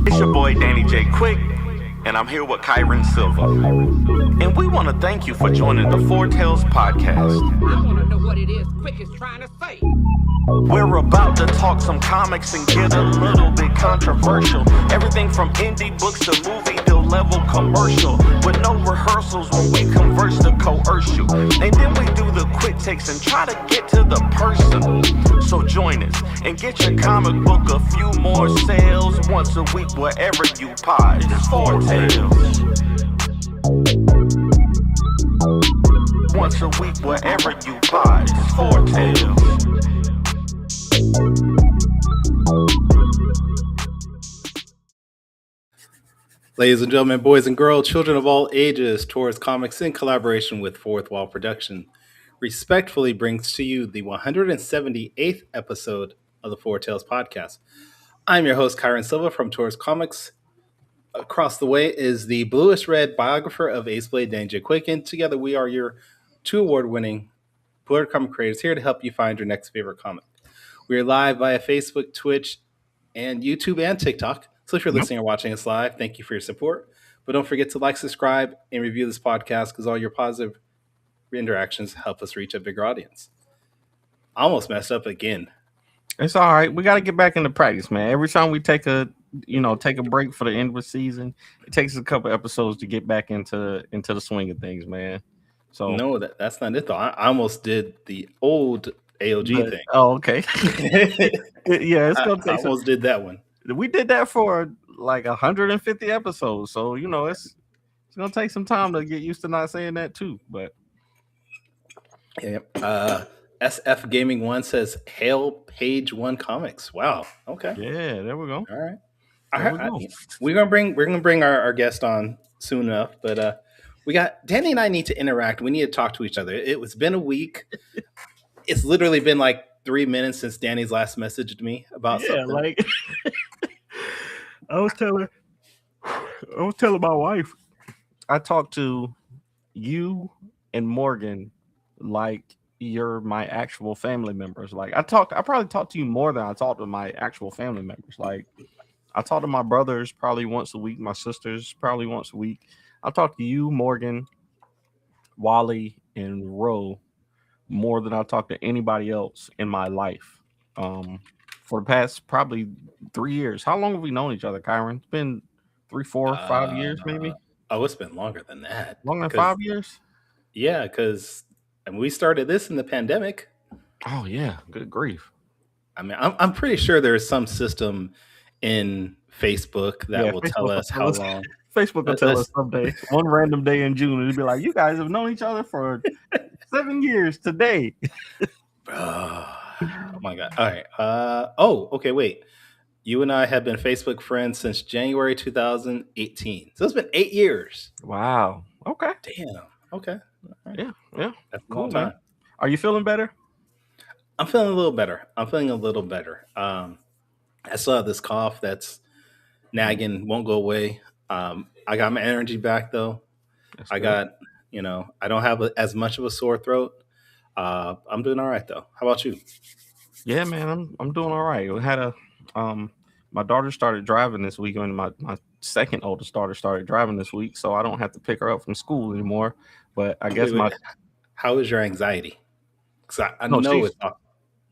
It's your boy Danny J. Quick, and I'm here with Kyron Silva. And we want to thank you for joining the Four Tales podcast. I want to know what it is Quick is trying to say. We're about to talk some comics and get a little bit controversial. Everything from indie books to movie to level commercial. With no rehearsals when we converse to coerce you. And then we do the quick takes and try to get to the person. So join us and get your comic book a few more sales once a week wherever you pod. It's Four Tales. Once a week wherever you pod. It's Four Tales. Ladies and gentlemen, boys and girls, children of all ages, Taurus Comics in collaboration with Fourth Wall Production respectfully brings to you the 178th episode of the Four Tales podcast. I'm your host, Kyron Silva from Taurus Comics. Across the way is the bluish red biographer of Ace Blade, Danny J. Quick, and together we are your two award-winning political comic creators here to help you find your next favorite comic. We are live via Facebook, Twitch, and YouTube and TikTok. So if you're listening or watching us live, thank you for your support. But don't forget to like, subscribe, and review this podcast because all your positive interactions help us reach a bigger audience. I almost messed up again. It's all right. We got to get back into practice, man. Every time we take a break for the end of the season, it takes a couple episodes to get back into the swing of things, man. So no, that's not it though. I almost did the old AOG thing. Oh, okay. Yeah, it's gonna take. I almost did that one. We did that for like 150 episodes, so it's gonna take some time to get used to not saying that too. But yeah, SF Gaming 1 says hail Page 1 Comics. Wow. Okay. Yeah, there we go. All right. We're gonna bring our guest on soon enough, but we got Danny and I need to interact. We need to talk to each other. It's been a week. It's literally been like 3 minutes since Danny's last messaged me about something. Like I was telling my wife, I talked to you and Morgan like you're my actual family members. Like I probably talk to you more than I talk to my actual family members. Like I talk to my brothers probably once a week, my sisters probably once a week. I talk to you, Morgan, Wally, and Ro more than I talk to anybody else in my life. For the past probably 3 years. How long have we known each other, Kyron? It's been 3, 4, 5 years, maybe. Oh, it's been longer than that. Longer than 5 years? Yeah, because we started this in the pandemic. Oh yeah, good grief. I mean, I'm pretty sure there's some system in Facebook that will tell us how long. Facebook will tell us someday, one random day in June, it'll be like, you guys have known each other for 7 years today. Oh my God. All right. Okay, wait. You and I have been Facebook friends since January 2018. So it's been 8 years. Wow. Okay. Damn. Okay. Right. Yeah. That's a long time. Are you feeling better? I'm feeling a little better. I still have this cough that's nagging, won't go away. I got my energy back though. I got, I don't have as much of a sore throat. I'm doing all right though. How about you? Yeah, man, I'm doing all right. We had my daughter started driving this week, and my second oldest daughter started driving this week, so I don't have to pick her up from school anymore. But I guess how is your anxiety? Because I know it's not.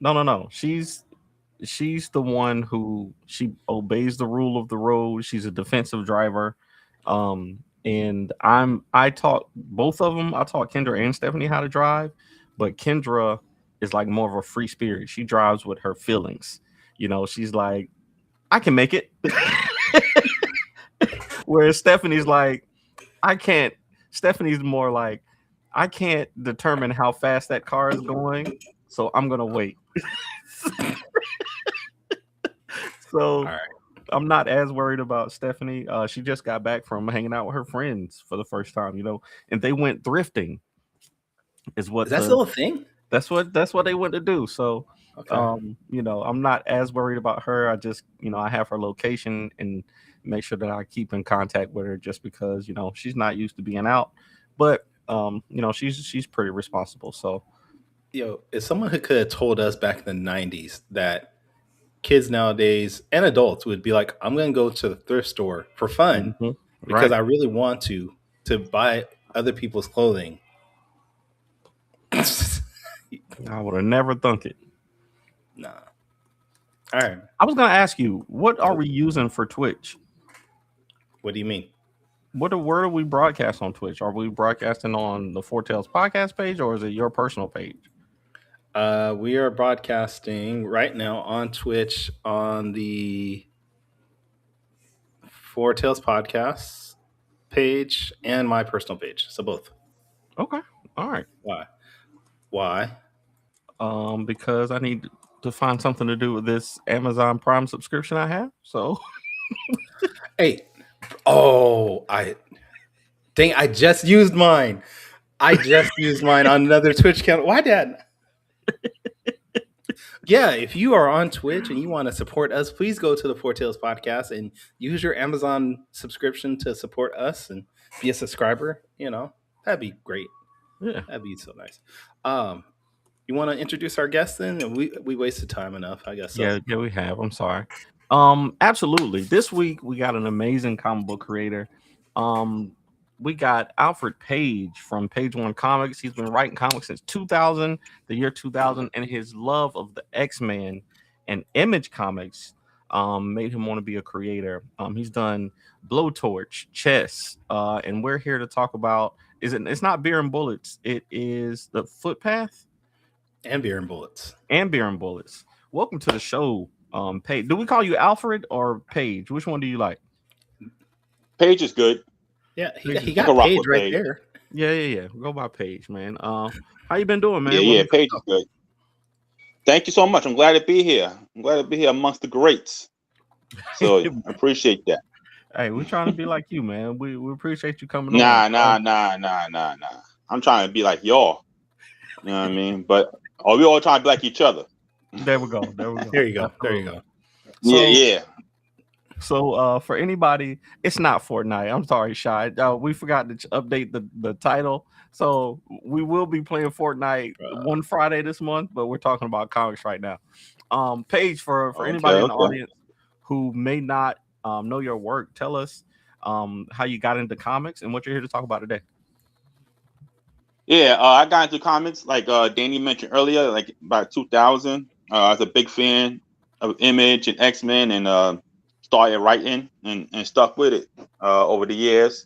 No. She's the one who she obeys the rule of the road. She's a defensive driver. And I taught both of them. I taught Kendra and Stephanie how to drive, but Kendra is like more of a free spirit. She drives with her feelings. She's like, I can make it. Whereas Stephanie's like, I can't. Stephanie's more like, I can't determine how fast that car is going, so I'm gonna wait. So right. I'm not as worried about Stephanie. She just got back from hanging out with her friends for the first time, and they went thrifting. Is that still a thing? That's what they went to do. So, okay. I'm not as worried about her. I just, I have her location and make sure that I keep in contact with her just because, she's not used to being out, but she's pretty responsible. So, if someone could have told us back in the 90s that kids nowadays and adults would be like, I'm going to go to the thrift store for fun because Right. I really want to buy other people's clothing. I would have never thunk it. Nah. All right. I was gonna ask you, what are we using for Twitch? What do you mean? Where do we broadcast on Twitch? Are we broadcasting on the Foretales podcast page, or is it your personal page? We are broadcasting right now on Twitch on the Four Tales Podcasts page and my personal page. So both. Okay, all right. Why? Because I need to find something to do with this Amazon Prime subscription I have. So, Hey, I just used mine. I just used mine on another Twitch account. Why, Dad? Yeah, if you are on Twitch and you want to support us, please go to the Four Tales Podcast and use your Amazon subscription to support us and be a subscriber. That'd be great. yeah, That'd be so nice. You want to introduce our guest then? We wasted time enough, I guess. So. yeah, we have. I'm sorry. Absolutely. This week we got an amazing comic book creator. We got Alfred Paige from Page One Comics. He's been writing comics since 2000, the year 2000, and his love of the X-Men and Image Comics made him want to be a creator. He's done Blowtorch, Chess, and we're here to talk about. It's not Beer and Bullets. It is the Footpath and Beer and Bullets. Welcome to the show, Paige. Do we call you Alfred or Paige? Which one do you like? Paige is good. Yeah, he got Paige right there. Yeah. Go by Paige, man. How you been doing, man? Yeah, Paige is good. Thank you so much. I'm glad to be here. I'm glad to be here amongst the greats. So I appreciate that. Hey, we're trying to be like you, man. We appreciate you coming on. Nah. I'm trying to be like y'all. You know what I mean? But we all trying to be like each other. There we go. There you go. Yeah. So for anybody, it's not Fortnite. I'm sorry, Shy. We forgot to update the title. So we will be playing Fortnite one Friday this month, but we're talking about comics right now. Paige, for anybody in the audience who may not know your work, tell us how you got into comics and what you're here to talk about today. Yeah, I got into comics like Danny mentioned earlier, like about 2000. I was a big fan of Image and X-Men and started writing and stuck with it over the years.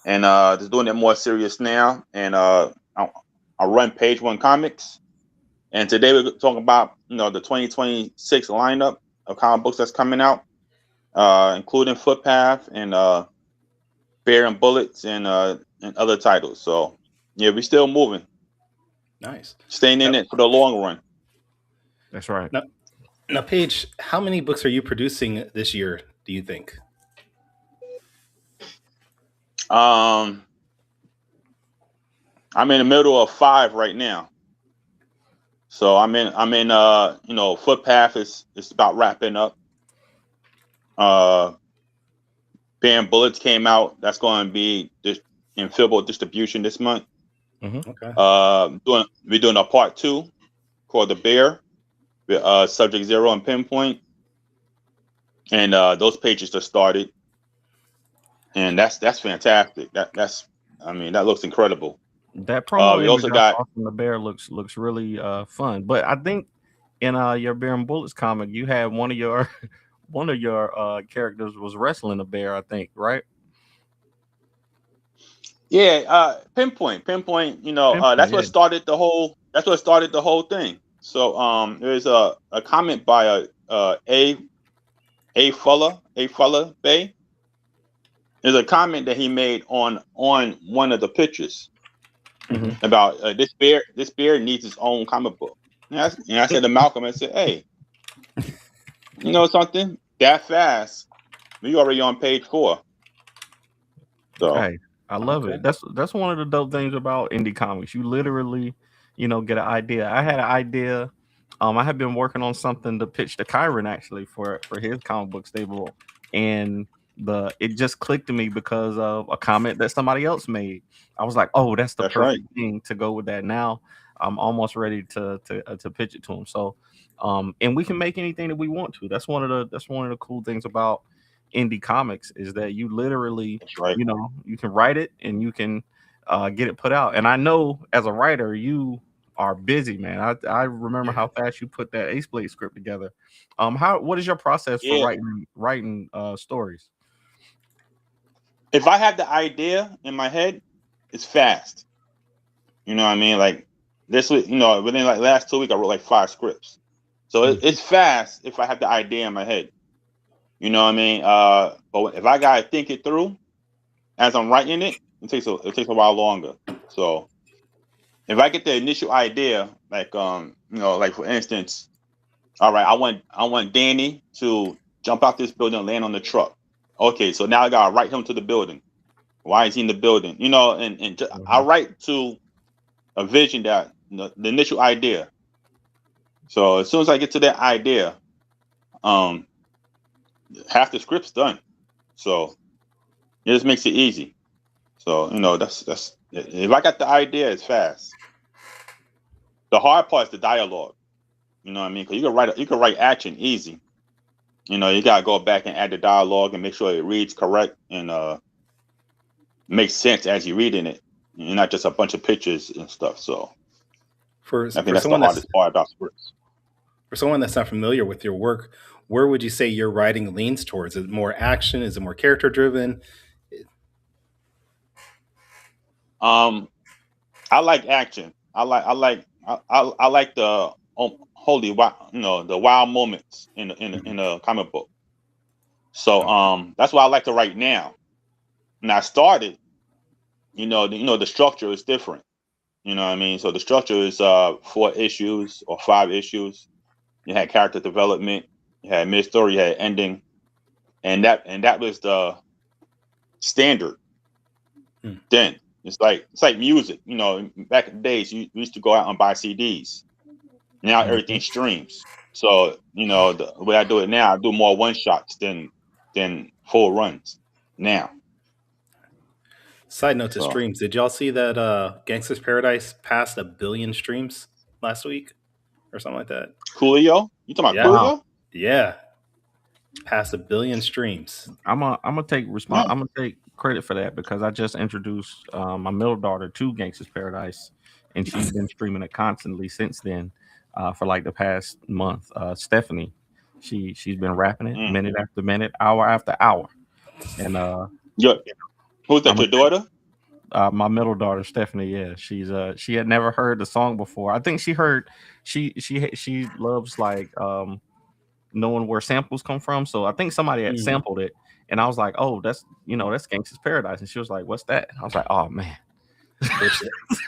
And just doing it more serious now. And I run Page One Comics. And today we're talking about the 2026 lineup of comic books that's coming out, including Footpath and Bear and Bullets and other titles. So yeah, we're still moving. Nice. Staying in it for the long run. That's right. Now, Paige, how many books are you producing this year, do you think? I'm in the middle of 5 right now. So I'm in Footpath is about wrapping up. Bear and Bullets came out. That's going to be in Filbo distribution this month. Mm-hmm. Okay. We're doing a part 2 called The Bear with Subject Zero and Pinpoint. And those pages just started. And that's fantastic. That looks incredible. That promo we also got from The Bear looks really fun. But I think in your Bear and Bullets comic, you had one of your characters was wrestling a bear, I think, right? Yeah, Pinpoint. That's what started the whole. That's what started the whole thing. So there's a comment by A Fuller Bay. There's a comment that he made on one of the pictures about this bear needs its own comic book. And I said to Malcolm, I said, hey, you know something? That fast, we already on page 4. So hey, I love it. That's one of the dope things about indie comics. You literally, get an idea. I had an idea. I had been working on something to pitch to Kyron actually for his comic book stable, and it just clicked to me because of a comment that somebody else made. I was like, oh, that's the perfect thing to go with that. Now I'm almost ready to pitch it to him. So And we can make anything that we want to. That's one of the cool things about indie comics is that you literally, That's right. you can write it and you can get it put out. And I know as a writer, you are busy, man. I remember how fast you put that Ace Blade script together. What is your process for Yeah. writing stories? If I have the idea in my head, it's fast. You know what I mean? Like this week, within like last 2 weeks, I wrote like 5 scripts. So it's fast if I have the idea in my head. You know what I mean? But if I gotta think it through as I'm writing it, it takes a while longer. So if I get the initial idea, like like for instance, all right, I want Danny to jump out this building and land on the truck. Okay, so now I gotta write him to the building. Why is he in the building? I write to a vision that the initial idea. So as soon as I get to that idea, half the script's done. So it just makes it easy. So that's if I got the idea, it's fast. The hard part is the dialogue. You know what I mean? Because you can write action easy. You gotta go back and add the dialogue and make sure it reads correct and makes sense as you're reading it, and not just a bunch of pictures and stuff. So I think that's the hardest part about scripts. For someone that's not familiar with your work, where would you say your writing leans towards? Is it more action? Is it more character driven? I like action. I like the the wild moments in the comic book. So that's what I like to write now. When I started, the structure is different. You know what I mean? So the structure is 4 issues or 5 issues. You had character development, you had mid story, you had ending, and that was the standard. Then it's like music. Back in the days, you used to go out and buy CDs. Now everything streams. So the way I do it now, I do more one shots than full runs now. Side note to streams, did y'all see that Gangsta's Paradise passed 1 billion streams last week or something like that? Coolio? You talking about Coolio? Yeah. Passed 1 billion streams. I'm gonna take I'm gonna take credit for that because I just introduced my middle daughter to Gangsta's Paradise, and she's been streaming it constantly since then for like the past month. Stephanie, she's been rapping it minute after minute, hour after hour, and who's that? Your daughter? My middle daughter, Stephanie. Yeah, she had never heard the song before. I think she heard she loves like knowing where samples come from. So I think somebody had sampled it, and I was like, "Oh, that's Gangsta's Paradise," and she was like, "What's that?" I was like, "Oh man."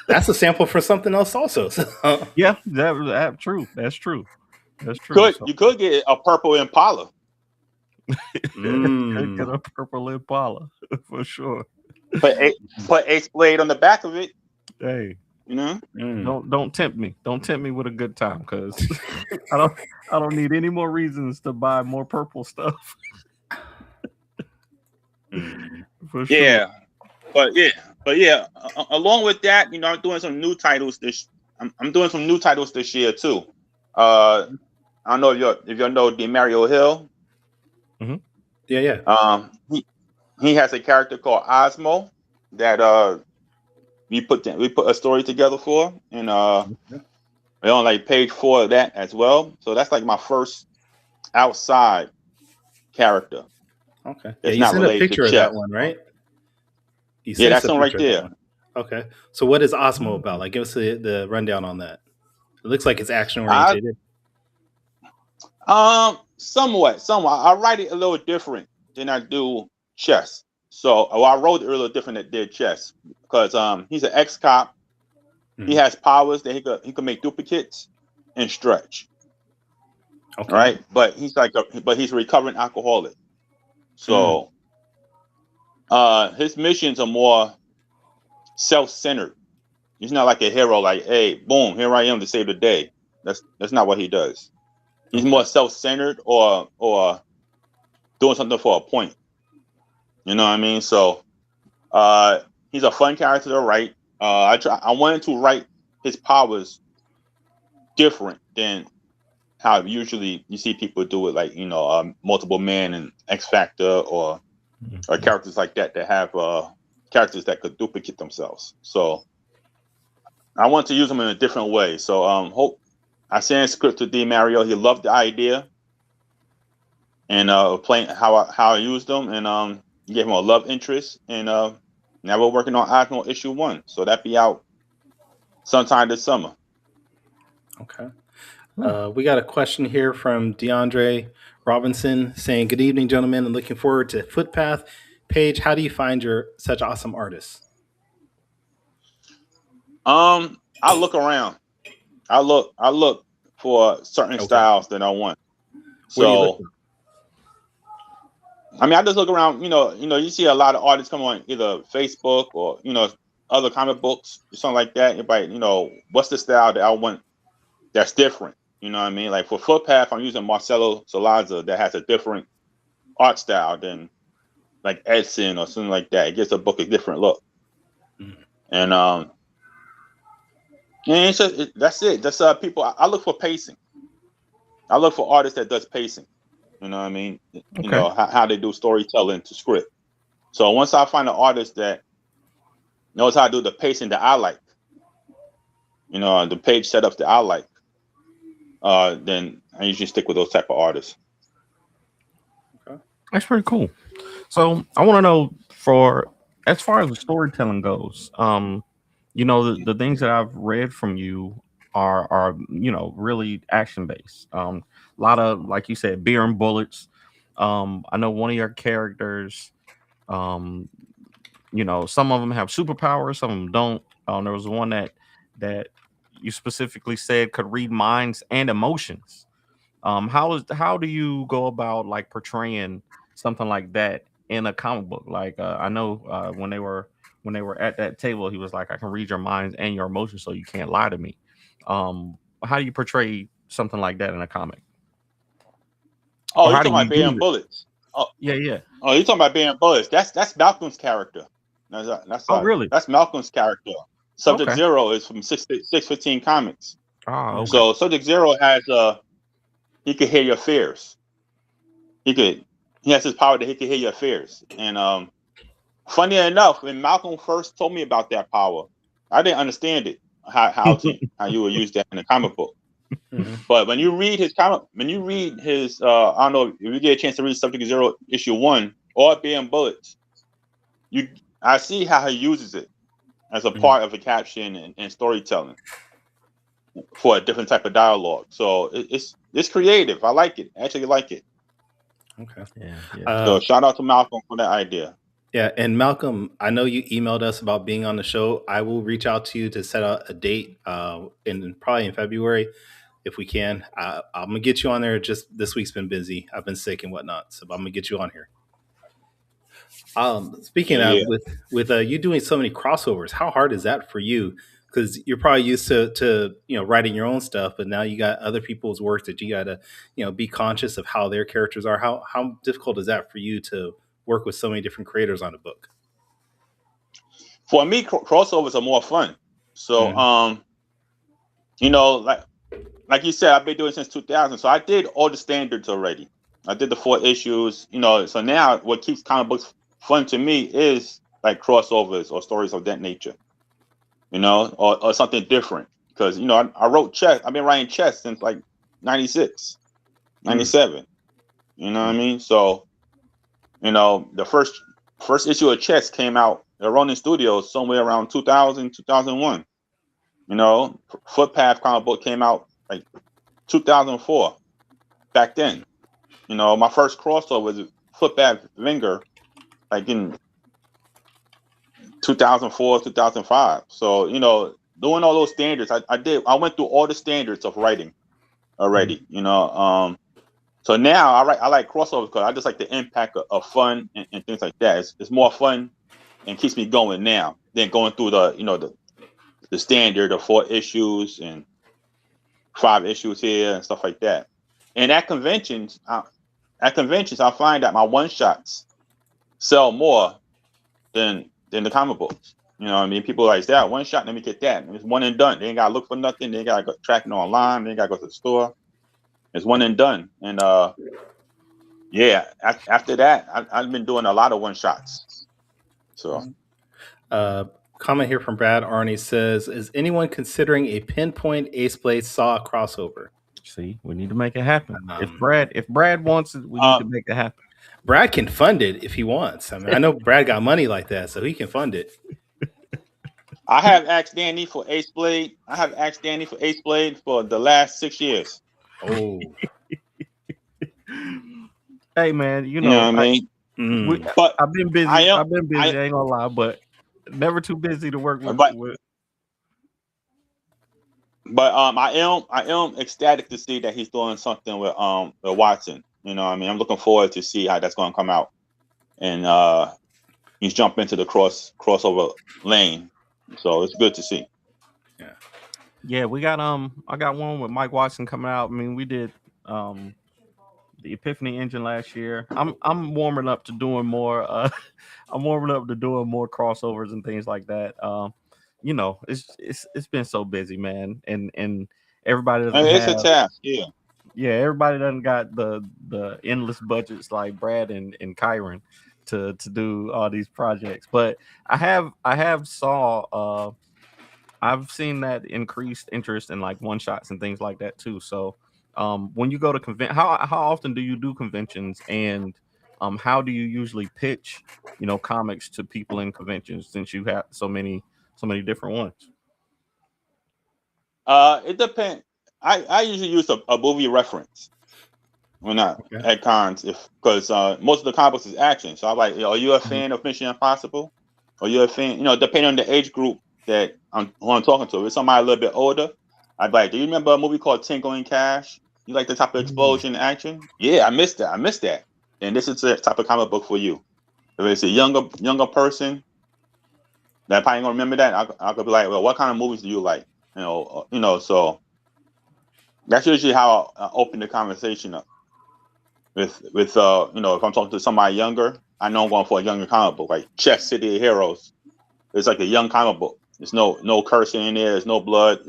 That's a sample for something else also. Yeah, that's true. That's true. You could get a purple Impala. Could get a purple Impala for sure. Put Ace Blade on the back of it. Hey, don't tempt me. Don't tempt me with a good time because I don't need any more reasons to buy more purple stuff. For sure. Yeah, but yeah. Along with that, I'm doing some new titles I'm doing some new titles this year too. I don't know if you know DeMario Hill. Mm-hmm. Yeah. He has a character called Osmo that we put a story together for, and we're on like page 4 of that as well. So that's like my first outside character. Okay. It's you not sent a picture of that one, right? Yeah, that's one right there. Okay. So what is Osmo about? Like, give us the rundown on that. It looks like it's action oriented. Somewhat. I write it a little different than I do chess. So I wrote it a little different than did chess because he's an ex-cop. He has powers that he can make duplicates and stretch. Okay. Right, but he's he's a recovering alcoholic. So his missions are more self-centered. He's not like a hero, like, hey, boom, here I am to save the day. That's not what he does. He's more self-centered or doing something for a point. You know what I mean? So he's a fun character to write. I wanted to write his powers different than how usually you see people do it, like multiple man and X Factor or characters like that have characters that could duplicate themselves. So I want to use them in a different way. So hope I sent a script to D Mario. He loved the idea and playing how I used them, and gave him a love interest, and now we're working on Osmo issue 1, so that be out sometime this summer. Okay. We got a question here from DeAndre Robinson saying, "Good evening, gentlemen, and looking forward to Footpath. Paige, how do you find your such awesome artists?" I look around. I look for certain styles that I want. Where do you look? So I mean, I just look around. You see a lot of artists come on either Facebook or other comic books or something like that. Everybody, what's the style that I want that's different? You know what I mean? Like for Footpath, I'm using Marcelo Solaza that has a different art style than like Edson or something like that. It gives a book a different look. And it's just that's it. That's people. I look for pacing. I look for artists that does pacing. You know what I mean? You know how they do storytelling to script. So once I find an artist that knows how to do the pacing that I like, the page setups that I like, then I usually stick with those type of artists. Okay. That's pretty cool. So I want to know, for as far as the storytelling goes, the things that I've read from you are really action based. A lot of, like you said, beer and bullets. I know one of your characters, some of them have superpowers, some of them don't. There was one that you specifically said could read minds and emotions. How do you go about like portraying something like that in a comic book? Like I know when they were at that table, he was like, "I can read your minds and your emotions, so you can't lie to me." How do you portray something like that in a comic? Oh, Or you're how do talking you about Bear use and it? Bullets. Oh, Yeah. oh, you're talking about Bear and Bullets. That's Malcolm's character. Oh, really? That's Malcolm's character. Subject Okay. Zero is from 615 Comics. Ah, okay. So Subject Zero has he could hear your fears. He has his power that he could hear your fears. And funny enough, when Malcolm first told me about that power, I didn't understand it. How you would use that in a comic book. But when you read his I don't know if you get a chance to read Subject Zero issue 1 or Bear and Bullets, I see how he uses it as a part of a caption and storytelling for a different type of dialogue. So it's creative. I like it. I actually like it. Okay. Yeah. So shout out to Malcolm for that idea. Yeah, and Malcolm, I know you emailed us about being on the show. I will reach out to you to set a date, probably in February, if we can. I'm gonna get you on there. Just this week's been busy. I've been sick and whatnot, so I'm gonna get you on here. Speaking of with you doing so many crossovers, how hard is that for you? Because you're probably used to writing your own stuff, but now you got other people's work that you got to be conscious of how their characters are. How difficult is that for you to work with so many different creators on a book? For me, crossovers are more fun. So like you said, I've been doing it since 2000. So I did all the standards already. I did the 4 issues. So now what keeps comic books fun to me is like crossovers or stories of that nature. Or something different. Because I wrote chess. I've been writing chess since like 96, 97. You know what I mean? So the first issue of chess came out at Ronin Studios somewhere around 2000, 2001. Footpath comic book came out like 2004. Back then, my first crossover was Footpath Vinger, like in 2004, 2005. So doing all those standards, I went through all the standards of writing already. So now I like crossovers because I just like the impact of fun and things like that. It's more fun and keeps me going now than going through the standard of 4 issues and 5 issues here and stuff like that. And at conventions, I find that my one shots sell more than the comic books. You know what I mean? People are like, that one shot, let me get that. And it's one and done. They ain't gotta look for nothing. They ain't gotta go tracking online. They ain't gotta go to the store. It's one and done. And yeah, after that, I've been doing a lot of one shots. So Comment here from Brad Arnie says, "Is anyone considering a Pinpoint Ace Blade Saw crossover?" See, we need to make it happen. If Um, Brad wants it, we need to make it happen. Brad can fund it if he wants. I mean, I know Brad got money like that, so he can fund it. I have asked Danny for Ace Blade. I have asked Danny for Ace Blade for the last 6 years. Oh, Hey man, You know what I mean? But I've been busy. I am- I've been busy. I ain't gonna lie, but never too busy to work with. But I am ecstatic to see that he's doing something with Watson. You know what I mean? I'm looking forward to see how that's going to come out. And he's jumped into the crossover lane. So it's good to see. Yeah, we got I got one with Mike Watson coming out. I mean, we did the Epiphany engine last year. I'm warming up to doing more I'm warming up to doing more crossovers and things like that. You know, it's been so busy, man. And everybody doesn't It's a have task, yeah. everybody doesn't got the endless budgets like Brad and Kyron to do all these projects. But I have saw I've seen that increased interest in like one shots and things like that too. So when you go to how often do you do conventions, and how do you usually pitch, comics to people in conventions, since you have so many different ones? It depends. I usually use a movie reference when I at cons, because most of the comics is action. So I'm like, are you a fan of Mission Impossible? Are you a fan? Depending on the age group that who I'm talking to. If it's somebody a little bit older, I'd be like, do you remember a movie called Tango and Cash? You like the type of explosion action? Yeah, I missed that. And this is the type of comic book for you. If it's a younger person that probably gonna remember that, I could be like, well, what kind of movies do you like? So that's usually how I open the conversation up. With if I'm talking to somebody younger, I know I'm going for a younger comic book, like Chess City of Heroes. It's like a young comic book. There's no cursing in there. There's no blood.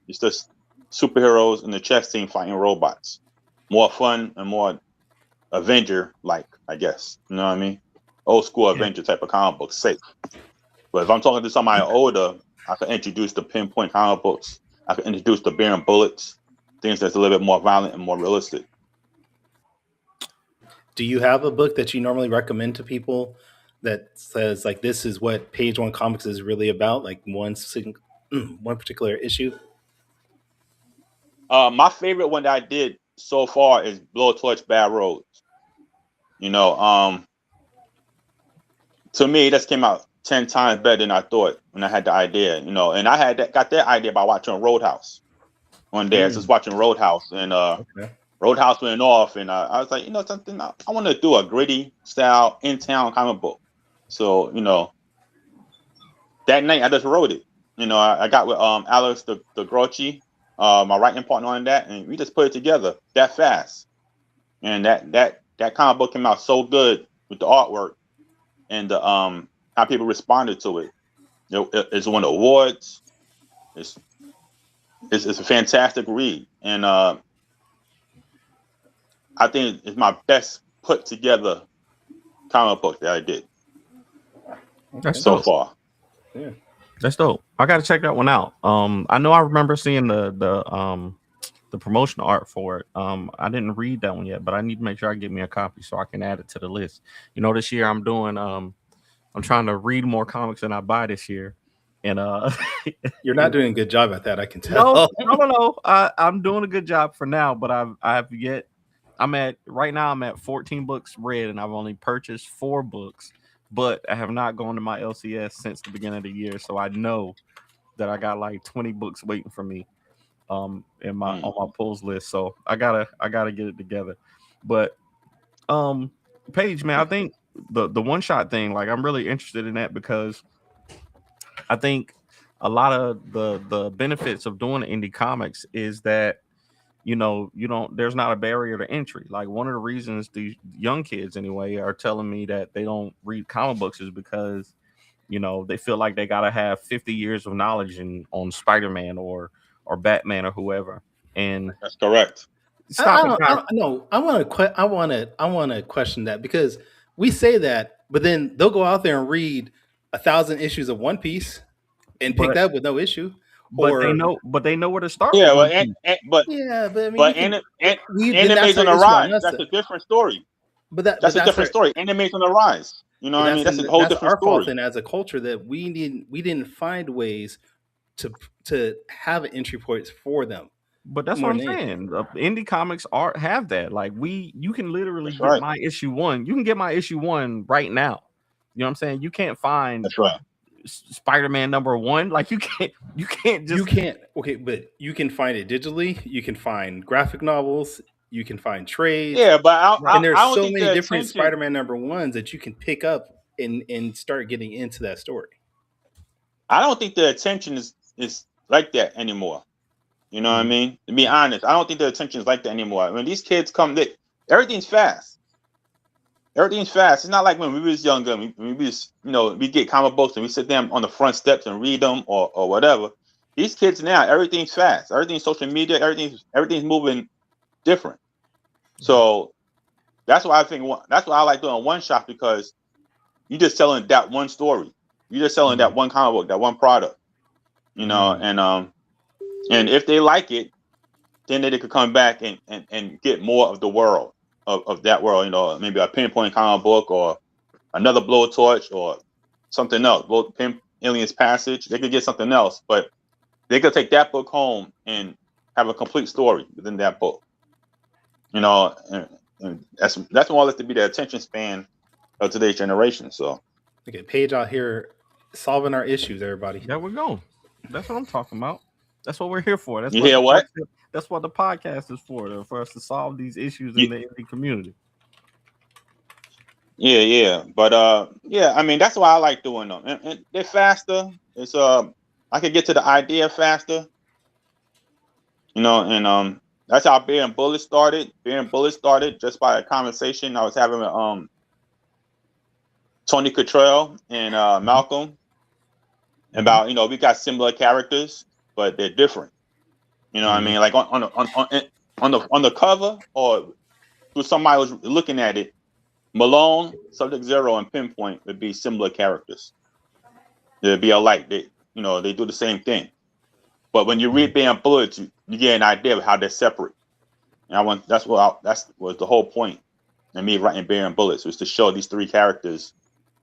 It's just superheroes and the chess team fighting robots. More fun and more Avenger-like, I guess. You know what I mean? Old school Avenger type of comic book, safe. But if I'm talking to somebody older, I can introduce the Pinpoint comic books. I can introduce the Beer and Bullets, things that's a little bit more violent and more realistic. Do you have a book that you normally recommend to people that says like this is what Page One Comics is really about, like one particular issue? My favorite one that I did so far is Blowtorch Bad Roads. To me, this came out 10 times better than I thought when I had the idea. And I got that idea by watching Roadhouse one day. I was just watching Roadhouse, and Roadhouse went off, and I was like, something, I want to do a gritty style in-town comic book. So, that night I just wrote it. I got with Alex the Grochi, my writing partner on that, and we just put it together that fast. And that comic book came out so good with the artwork and the how people responded to it. It's won awards. It's a fantastic read, and I think it's my best put together comic book that I did so far. Yeah, that's dope. I gotta check that one out. I know I remember seeing the promotional art for it. I didn't read that one yet, but I need to make sure I get me a copy so I can add it to the list. This year I'm doing I'm trying to read more comics than I buy this year. And you're not doing a good job at that, I can tell. No. I'm doing a good job for now, but right now I'm at 14 books read, and I've only purchased 4 books, but I have not gone to my LCS since the beginning of the year. So I know that I got like 20 books waiting for me on my pulls list. So I gotta get it together. But Paige, man, I think the one shot thing, like, I'm really interested in that, because I think a lot of the benefits of doing indie comics is that there's not a barrier to entry. Like, one of the reasons the young kids anyway are telling me that they don't read comic books is because they feel like they gotta have 50 years of knowledge on Spider-Man or Batman or whoever. And that's correct. Stop it, Kyron. No, I want to question that because we say that, but then they'll go out there and read 1,000 issues of One Piece and pick But that up with no issue. but they Or know where to start Yeah, with well, One Piece. yeah, but I mean, you but can. and We then that's anime's our on the issue on rise. us. That's a different story. But That's a that's different our story. Anime's on the rise. You know what I mean? That's a whole that's different our fault story. then as a culture that we didn't find ways to have entry points for them. But that's More what I'm than anything. saying. Indie comics have that. Like you can literally That's get right. my issue 1. You can get my issue 1 right now. You know what I'm saying? You can't find That's right. Spider-Man #1. Like you can't just You can't. Okay, but you can find it digitally. You can find graphic novels. You can find trades. Yeah, but And I there's don't so think many the different attention. Spider-Man #1s that you can pick up and start getting into that story. I don't think the attention is like that anymore. You know what I mean? To be honest, I don't think the attention is like that anymore. When these kids come, everything's fast. Everything's fast. It's not like when we was younger. We was, we get comic books and we sit them on the front steps and read them or whatever. These kids now, everything's fast. Everything's social media. Everything's moving different. So that's why that's why I like doing one shot, because you're just selling that one story. You're just selling that one comic book, that one product. And if they like it, then they could come back and get more of the world of that world. Maybe a Pinpoint comic book or another Blowtorch or something else. Alien's Passage. They could get something else, but they could take that book home and have a complete story within that book. And that's more or less to be the attention span of today's generation. So, okay, Paige out here solving our issues, everybody. There we go. That's what I'm talking about. That's what we're here for. That's you hear what? That's what the podcast is for us to solve these issues in the indie community. Yeah. But yeah, I mean, that's why I like doing them. And they're faster. It's I can get to the idea faster. And that's how Bear and Bullet started. Bear and Bullet started just by a conversation I was having with Tony Cottrell and Malcolm about, we got similar characters, but they're different. You know what I mean? Like on the cover, or through somebody was looking at it, Malone, Sub-Zero, and Pinpoint would be similar characters. They'd be alike. They do the same thing. But when you read Bear and Bullet, you get an idea of how they're separate. And that was the whole point of me writing Bear and Bullets, was to show these three characters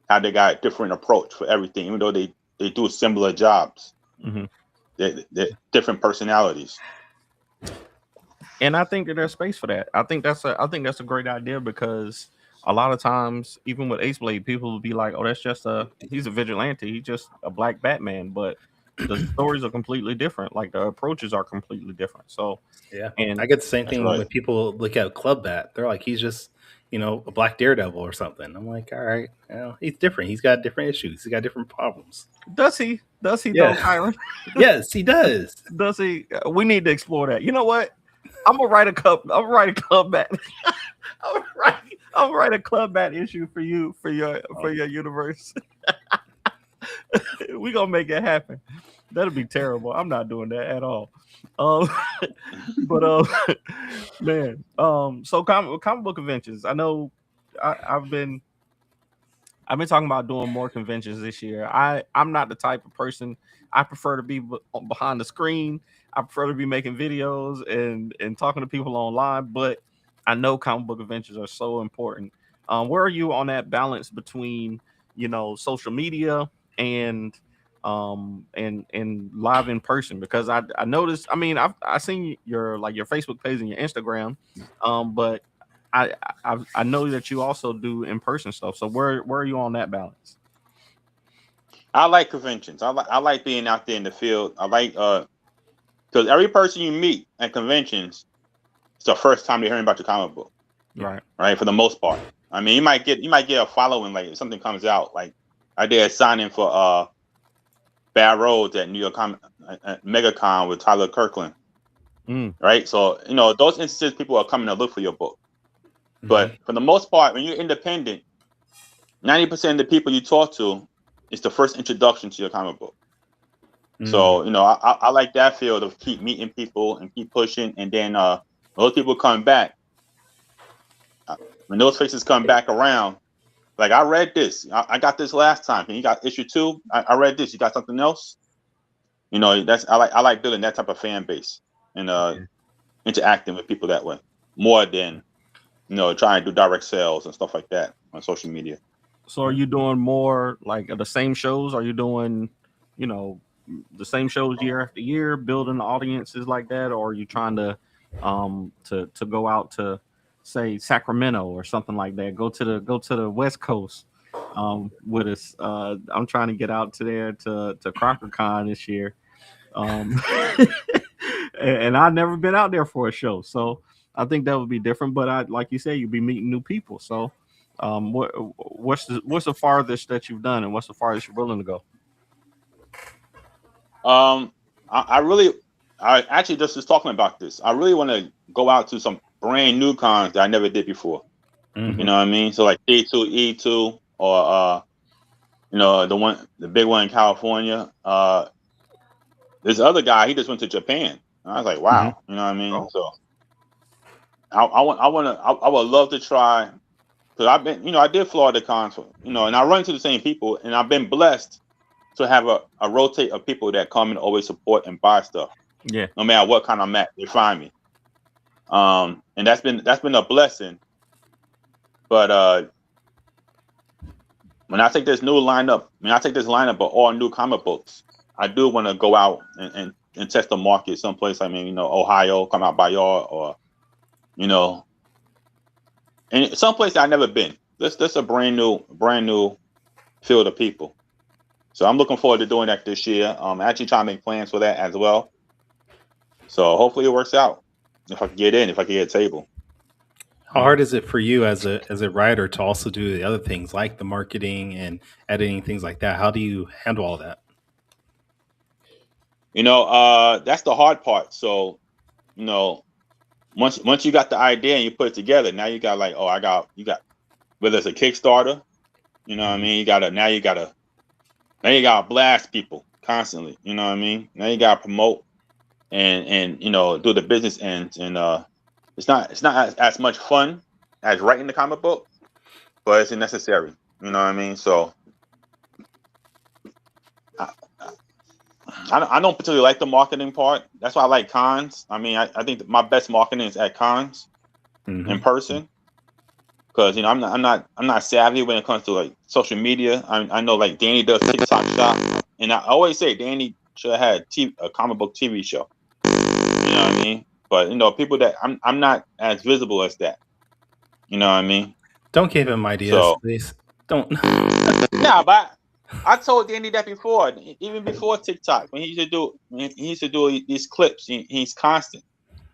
how they got a different approach for everything, even though they do similar jobs. They're different personalities. And I think that there's space for that. I think that's a great idea, because a lot of times, even with Ace Blade, people will be like, "Oh, he's a vigilante. He's just a black Batman." But the stories are completely different. Like the approaches are completely different. So yeah, and I get the same thing right. when people look at Club Bat. They're like, he's just a black Daredevil or something. I'm like, all right, he's different. He's got different issues. He's got different problems. Does he though, Kyron? Yes, he does. Does he? We need to explore that. You know what? I'm gonna write a Club Bat. I'll write a Club Bat issue for you for your universe. We gonna make it happen. That'll be terrible. I'm not doing that at all. But man. So comic book conventions. I know I've been talking about doing more conventions this year. I'm not the type of person. I prefer to be behind the screen. I prefer to be making videos and talking to people online. But I know comic book conventions are so important. Where are you on that balance between social media and live in person? Because I noticed. I mean, I've seen your Facebook page and your Instagram, but I know that you also do in person stuff. So where are you on that balance? I like conventions. I like being out there in the field. I like because every person you meet at conventions, it's the first time they're hearing about your comic book. Right. For the most part. I mean, you might get a following, like if something comes out. Like I did a signing for Bad Roads at New York at MegaCon with Tyler Kirkland. Right. So those instances, people are coming to look for your book. But for the most part, when you're independent, 90% of the people you talk to is the first introduction to your comic book. So I like that field of keep meeting people and keep pushing, and then those people come back. When those faces come back around, like I read this, I got this last time, and you got issue 2. I read this. You got something else? You know, that's I like building that type of fan base and interacting with people that way more than trying to do direct sales and stuff like that on social media. So are you doing more like the same shows? Are you doing, the same shows year after year, building audiences like that, or are you trying to go out to say Sacramento or something like that? Go to the West Coast with us. I'm trying to get out to there to CrockerCon this year. And I've never been out there for a show, so I think that would be different. But like you said, you'd be meeting new people. So, what's the farthest that you've done, and what's the farthest you're willing to go? I actually just was talking about this. I really want to go out to some brand new cons that I never did before. Mhm. You know what I mean? So like E2, or the big one in California. This other guy, he just went to Japan. And I was like, wow. You know what I mean? Oh. So I would love to try, because I've been, I did Florida cons, and I run into the same people, and I've been blessed to have a rotate of people that come and always support and buy stuff. Yeah. No matter what kind I'm at, they find me. And that's been a blessing. But when I take this lineup of all new comic books, I do want to go out and test the market someplace. I mean, Ohio, come out by y'all, or and someplace I've never been. This a brand new field of people. So I'm looking forward to doing that this year. Actually trying to make plans for that as well. So hopefully it works out. If I can get a table. How hard is it for you as a writer to also do the other things like the marketing and editing, things like that? How do you handle all that? That's the hard part. So, once you got the idea and you put it together, now you got you got whether it's a Kickstarter, you know what I mean? You gotta blast people constantly, you know what I mean? Now you gotta promote and do the business ends, and it's not as much fun as writing the comic book, but it's necessary, you know what I mean? So I don't particularly like the marketing part. That's why I like cons. I mean, I think my best marketing is at cons in person, because I'm not savvy when it comes to like social media. I know like Danny does TikTok shop, and I always say Danny should have had a comic book TV show. You know what I mean? But people that I'm not as visible as that. You know what I mean? Don't give him ideas, please. Don't. Nah, but I told Danny that before, even before TikTok, when he used to do these clips. He's constant.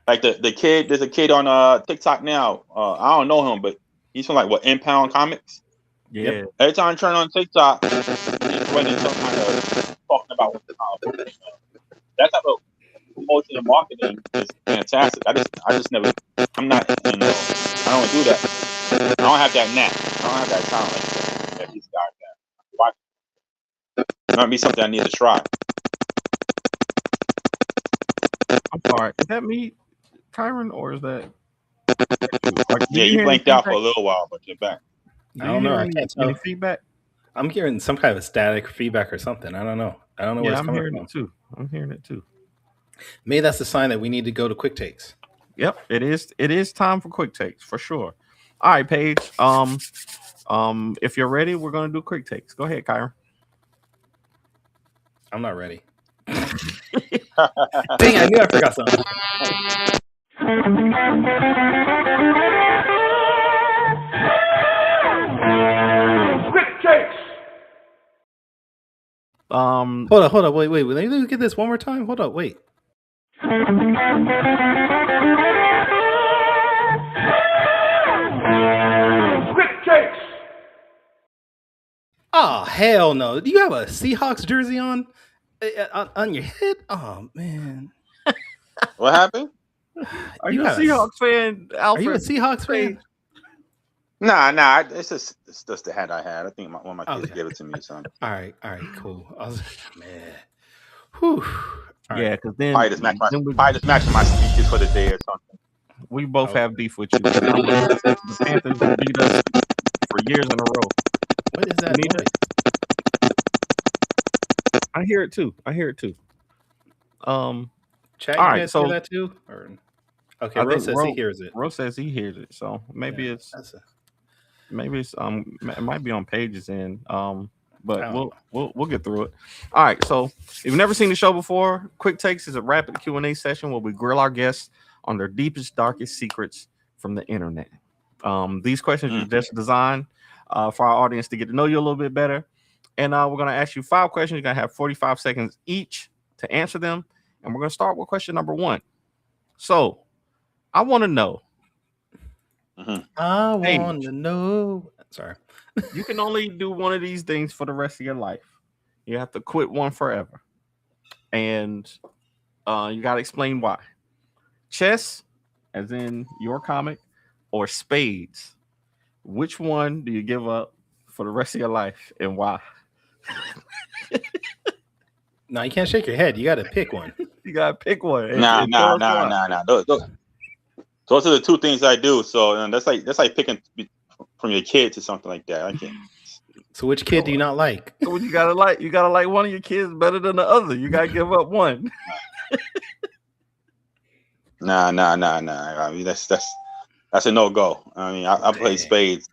Like the kid, there's a kid on TikTok now. I don't know him, but he's from like Impound Comics. Yeah. Yep. Every time I turn on TikTok, he's running some kind of talking about what the comic book. That type of promotion and marketing is fantastic. I just never. I'm not. I don't do that. I don't have that knack. I don't have that talent that these guys have. Why? It might be something I need to try. I'm sorry. Is that me, Kyron, or is that? Yeah, you blanked out for a little while, but you're back. I don't know. I can't tell. Any feedback? I'm hearing some kind of static feedback or something. I don't know. Where it's coming from. I'm hearing it too. Maybe that's a sign that we need to go to quick takes. Yep, it is. It is time for quick takes for sure. All right, Paige. If you're ready, we're gonna do quick takes. Go ahead, Kyron. I'm not ready. Dang, I knew I forgot something. Quick takes. Hold up, wait. Let me get this one more time. Hold up, wait. Quick takes. Oh, hell no. Do you have a Seahawks jersey on your head? Oh, man. What happened? Are you a Seahawks fan, Alfred? Are you a Seahawks fan? Nah. It's just the hat I had. I think one of my kids gave it to me or something. All right, cool. Man. Whew. Yeah, because then probably just matching my speeches for the day or something. We both Oh. have beef with you. The Panthers beat us for years in a row. What is that Anita? noise? I hear it too. Chat, all you right, guys so hear that too? Or okay, I Ro think says he hears it. Ro says he hears it. So maybe Yeah, it's that's a, it might be on Paige's end. But I don't we'll get through it. All right. So if you've never seen the show before, Quick Takes is a rapid Q&A session where we grill our guests on their deepest, darkest secrets from the internet. These questions are just designed for our audience to get to know you a little bit better. And we're going to ask you 5 questions. You're going to have 45 seconds each to answer them. And we're going to start with question number 1. So I want to know. I Paige, want to know. Sorry. you can only do one of these things for the rest of your life. You have to quit one forever. And you got to explain why. Chess, as in your comic, or spades. Which one do you give up for the rest of your life and why? No, you can't shake your head. You got to pick one. You got to pick one. Nah. Those are the 2 things I do. So that's like picking from your kids or something like that. I can't. So which kid do you not like? So you gotta like one of your kids better than the other. You gotta give up one. Nah. I mean, that's a no-go. I mean, I play spades.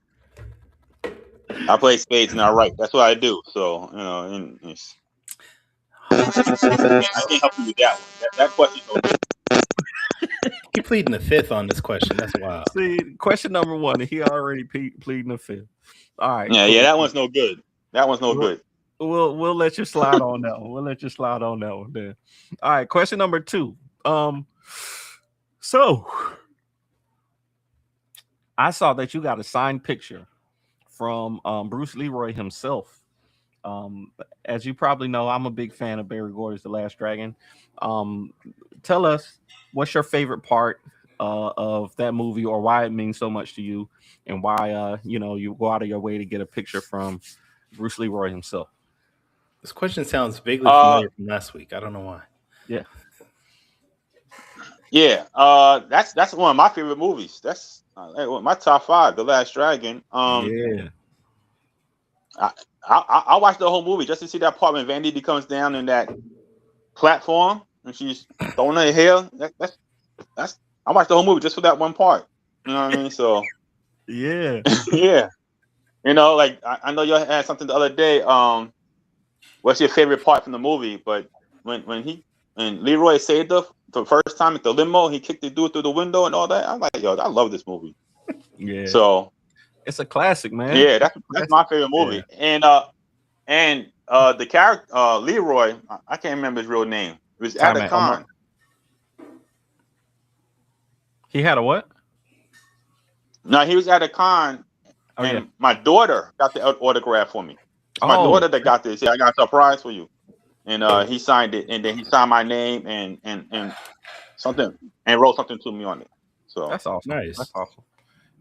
I play spades and I write. That's what I do. So, you know, I can't help you with that one. That question. Keep pleading the 5th on this question. That's wild. See, question number 1. He already pleading the 5th. All right. Yeah, cool. yeah, that one's no good. Good. We'll let you slide on that one. We'll let you slide on that one then. All right, question number 2. So I saw that you got a signed picture from Bruce Leroy himself. As you probably know, I'm a big fan of Barry Gordy's The Last Dragon. Tell us, what's your favorite part of that movie, or why it means so much to you, and why you go out of your way to get a picture from Bruce Leroy himself. This question sounds vaguely familiar from last week. I don't know why. Yeah. That's one of my favorite movies. That's my top 5, The Last Dragon. Yeah. I watched the whole movie just to see that part when Vanity comes down in that platform and she's throwing her hair. That's I watched the whole movie just for that one part. You know what I mean? So yeah. Yeah. You know, like I know you had something the other day. What's your favorite part from the movie? But when Leroy saved her the first time at the limo, he kicked the dude through the window and all that. I'm like, yo, I love this movie. Yeah. So it's a classic, man. Yeah, that's my favorite movie. Yeah. And the character Leroy, I can't remember his real name. It was at a con. He had a what? No, he was at a con, and my daughter got the autograph for me. It's my daughter that got this. Yeah, I got a surprise for you. And he signed it, and then he signed my name and something, and wrote something to me on it. So that's awesome. Nice. That's awesome.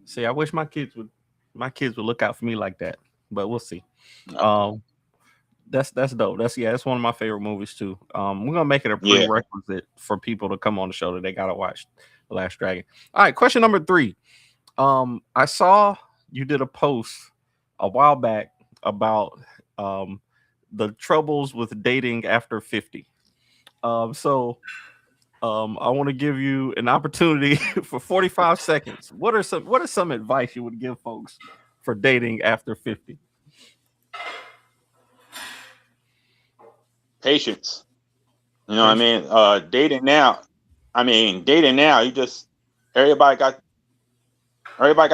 See, I wish my kids would look out for me like that, but we'll see. That's dope. That's one of my favorite movies too. We're gonna make it a prerequisite for people to come on the show that they gotta watch The Last Dragon. All right, question number 3. I saw you did a post a while back about the troubles with dating after 50. So I want to give you an opportunity for 45 seconds. What are some advice you would give folks for dating after 50? Patience. You know what I mean? Dating now, you just everybody got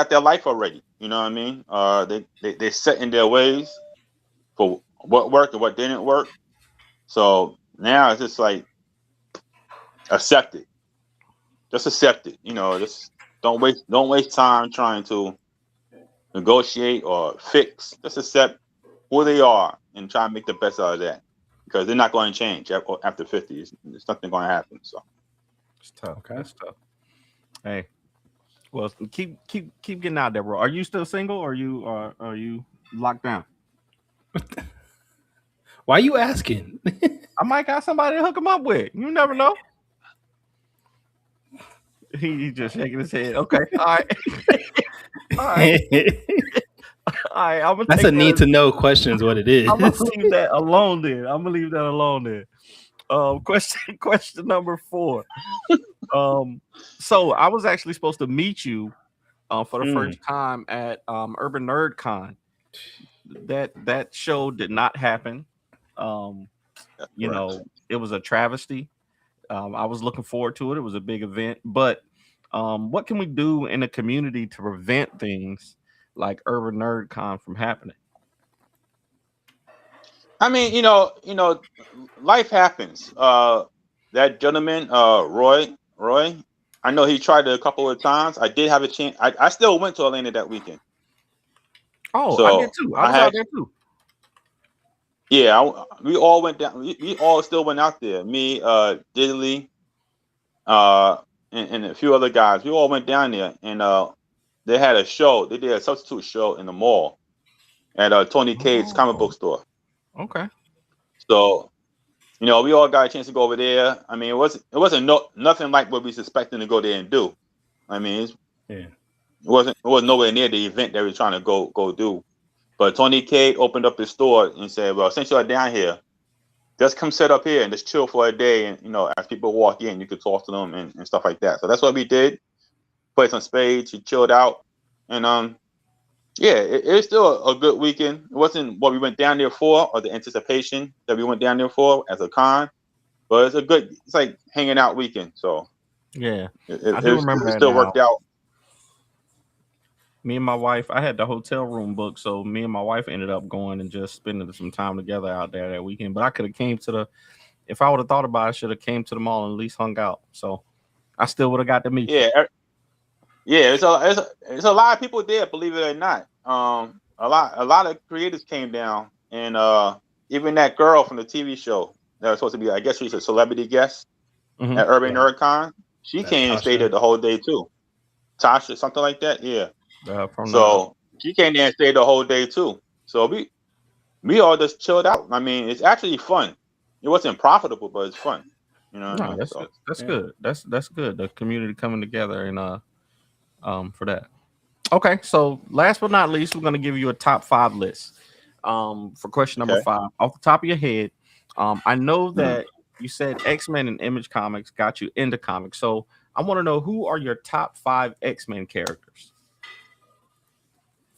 their life already. You know what I mean? They set in their ways for what worked and what didn't work. So now it's just like accept it. Just accept it. You know, just don't waste time trying to negotiate or fix. Just accept who they are and try and make the best out of that. Because they're not going to change after 50. There's nothing going to happen. So it's tough. Okay, that's tough. Hey, well, keep getting out there, bro. Are you still single, or are you locked down? Why are you asking? I might got somebody to hook him up with. You never know. He just shaking his head. Okay, all right, all right, all right. I'm gonna That's take a need to know question is what it is. I'm gonna leave that alone then. Question number 4. So I was actually supposed to meet you for the first time at Urban Nerd Con. That show did not happen. You know, it was a travesty. I was looking forward to it. It was a big event, but what can we do in the community to prevent things like Urban Nerd Con from happening? I mean, life happens. That gentleman, Roy, I know he tried it a couple of times. I did have a chance. I still went to Atlanta that weekend. Oh, So I did too. I was out there too. Yeah, we all went down. We all still went out there. Me, Diddley, and a few other guys. We all went down there, and they had a show. They did a substitute show in the mall at Tony Cade's comic book store. Okay. So, we all got a chance to go over there. I mean, it wasn't nothing like what we was expecting to go there and do. I mean, it wasn't nowhere near the event that we were trying to go do. But Tony Cade opened up his store and said, "Well, since you're down here, just come sit up here and just chill for a day. And as people walk in, you could talk to them and stuff like that." So that's what we did. Played some spades. He chilled out, and yeah, it's still a good weekend. It wasn't what we went down there for, or the anticipation that we went down there for as a con, but it's like hanging out weekend. So yeah, I do remember that still now. worked out. Me and my wife, I had the hotel room booked, so me and my wife ended up going and just spending some time together out there that weekend. But I could have came to if I would have thought about it, I should have came to the mall and at least hung out. So I still would have got to meet you. Yeah, it's a lot of people there, believe it or not. A lot of creators came down, and even that girl from the TV show that was supposed to be, I guess she's a celebrity guest at Urban Nerd Con. She came and stayed there the whole day too. Tasha, something like that. Yeah. So she came there and stayed the whole day too. So we all just chilled out. I mean, it's actually fun. It wasn't profitable, but it's fun. That's good. That's good. The community coming together and for that. Okay, so last but not least, we're gonna give you a top 5 list. For question number 5, off the top of your head, I know that you said X-Men and Image Comics got you into comics. So I want to know, who are your top 5 X-Men characters?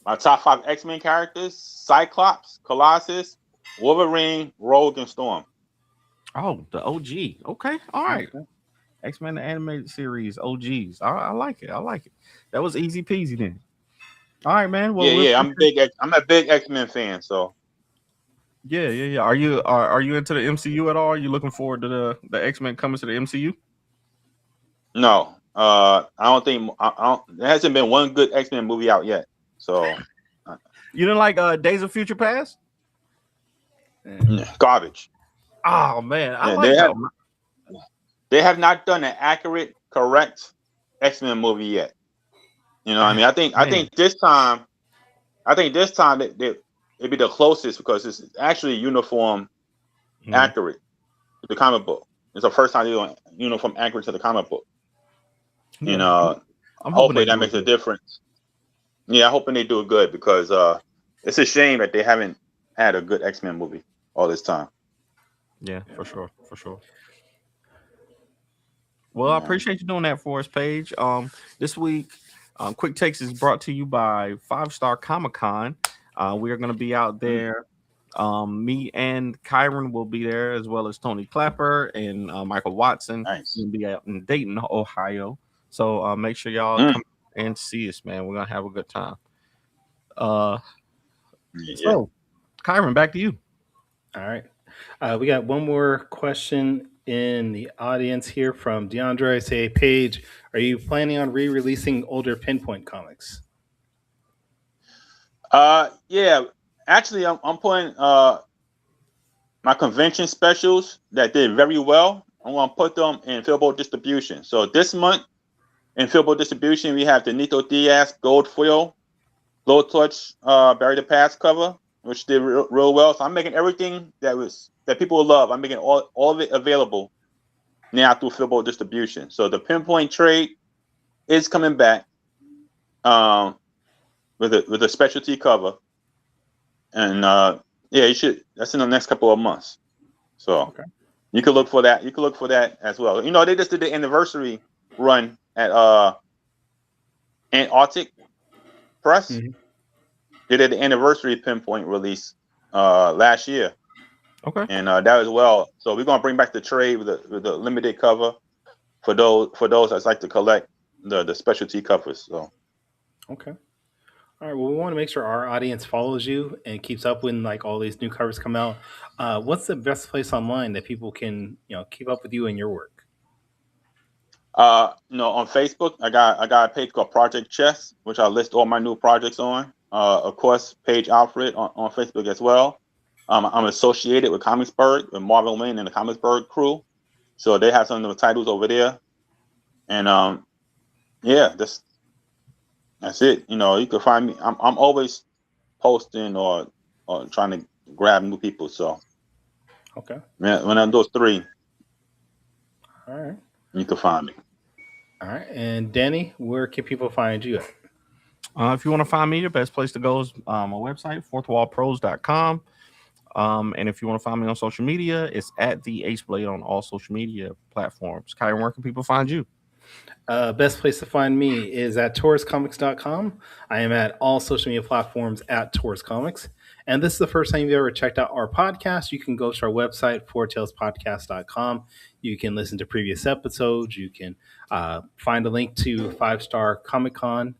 My top 5 X-Men characters: Cyclops, Colossus, Wolverine, Rogue, and Storm. Oh, the OG. Okay, all right. Okay. X-Men the animated series OGs. I like it. That was easy peasy then. All right, man. Well, I'm a big X-Men fan. So yeah. Are you into the MCU at all? Are you looking forward to the X-Men coming to the MCU? No, I don't think. There hasn't been one good X-Men movie out yet. So you didn't like Days of Future Past? Garbage. Oh man, they have not done an accurate, correct X-Men movie yet. I mean, I think this time it'd be the closest, because it's actually uniform accurate to the comic book. It's the first time they're doing uniform accurate to the comic book. Hopefully that makes a difference. Yeah, I'm hoping they do it good, because it's a shame that they haven't had a good X-Men movie all this time. Yeah, for sure. Well, I appreciate you doing that for us, Paige. This week, Quick Takes is brought to you by 5 Star Comic Con. We are going to be out there. Me and Kyron will be there, as well as Tony Clapper and Michael Watson. Nice. We'll be out in Dayton, Ohio. So make sure y'all come and see us, man. We're going to have a good time. So, Kyron, back to you. All right. We got one more question in the audience here from DeAndre. Say, Paige, are you planning on re-releasing older Pinpoint comics? Yeah. Actually, I'm putting my convention specials that did very well. I'm going to put them in Filbo distribution. So this month in Filbo distribution, we have the Nito Diaz Gold Foil, Blowtorch, Bury the Past cover, which did real well. So I'm making everything that people love. I'm making all of it available now through Filbo distribution. So the Pinpoint trade is coming back with a specialty cover, and yeah, you should. That's in the next couple of months. So Okay. you could look for that. You could look for that as well. You know, they just did the anniversary run at Antarctic Press. Mhm. They did the anniversary pinpoint release last year, Okay. and that as well. So we're gonna bring back the trade with the limited cover for those that like to collect the specialty covers. So Okay. All right. Well, we want to make sure our audience follows you and keeps up when like all these new covers come out. What's the best place online that people can keep up with you and your work? on Facebook, I got a page called Project Chess, which I list all my new projects on. Of course, Paige Alfred on Facebook as well. I'm associated with Comicsburg, with Marvin Wayne and the Comicsburg crew, so they have some of the titles over there. And yeah, that's it. You know, you can find me. I'm always posting or trying to grab new people. So Okay. when I'm those three, All right. you can find me. All right. And Danny, where can people find you at? If you want to find me, the best place to go is my website, fourthwallpros.com. And if you want to find me on social media, it's at the H-Blade on all social media platforms. Kyron, where can people find you? Best place to find me is at tauruscomics.com. I am at all social media platforms at Taurus Comics. And this is the first time you've ever checked out our podcast. You can go to our website, fourtailspodcast.com. You can listen to previous episodes. You can find a link to 5-Star Comic Con.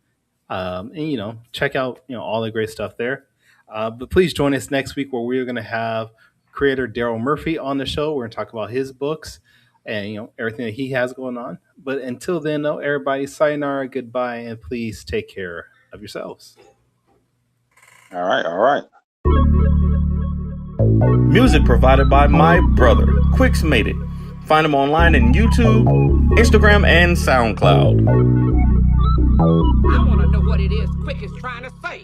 And check out all the great stuff there. But please join us next week where we're going to have creator Daryl Murphy on the show. We're going to talk about his books and everything that he has going on. But until then, though, everybody, sayonara, goodbye, and please take care of yourselves. All right. Music provided by my brother, Quix Made It. Find him online in YouTube, Instagram, and SoundCloud. I want to know what it is Quick is trying to say.